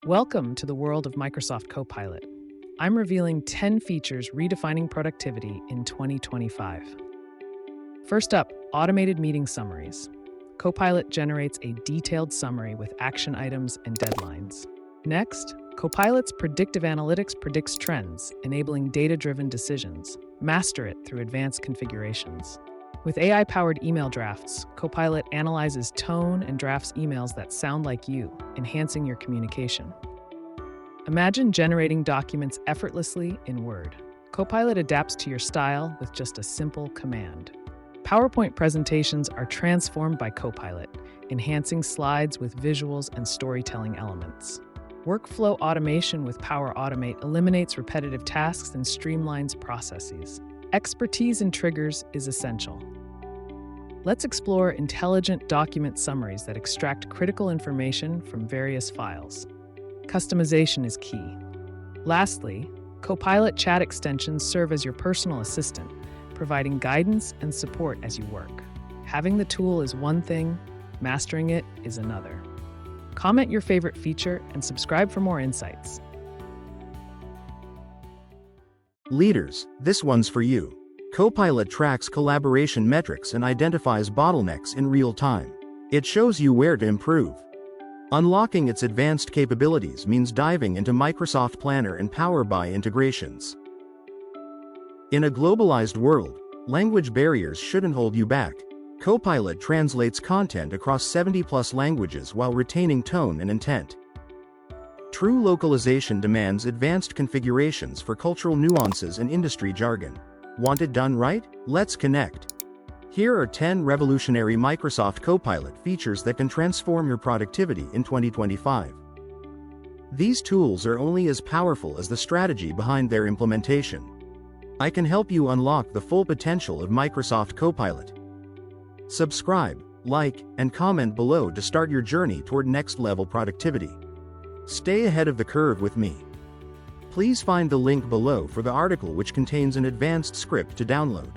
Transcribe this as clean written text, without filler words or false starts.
Welcome to the world of Microsoft Copilot. I'm revealing 10 features redefining productivity in 2025. First up, automated meeting summaries. Copilot generates a detailed summary with action items and deadlines. Next, Copilot's predictive analytics predicts trends, enabling data-driven decisions. Master it through advanced configurations. With AI-powered email drafts, Copilot analyzes tone and drafts emails that sound like you, enhancing your communication. Imagine generating documents effortlessly in Word. Copilot adapts to your style with just a simple command. PowerPoint presentations are transformed by Copilot, enhancing slides with visuals and storytelling elements. Workflow automation with Power Automate eliminates repetitive tasks and streamlines processes. Expertise in triggers is essential. Let's explore intelligent document summaries that extract critical information from various files. Customization is key. Lastly, Copilot chat extensions serve as your personal assistant, providing guidance and support as you work. Having the tool is one thing, mastering it is another. Comment your favorite feature and subscribe for more insights. Leaders, this one's for you. Copilot tracks collaboration metrics and identifies bottlenecks in real time. It shows you where to improve. Unlocking its advanced capabilities means diving into Microsoft Planner and Power BI integrations. In a globalized world, language barriers shouldn't hold you back. Copilot translates content across 70+ languages while retaining tone and intent. True localization demands advanced configurations for cultural nuances and industry jargon. Want it done right? Let's connect. Here are 10 revolutionary Microsoft Copilot features that can transform your productivity in 2025. These tools are only as powerful as the strategy behind their implementation. I can help you unlock the full potential of Microsoft Copilot. Subscribe, like, and comment below to start your journey toward next-level productivity. Stay ahead of the curve with me. Please find the link below for the article which contains an advanced script to download.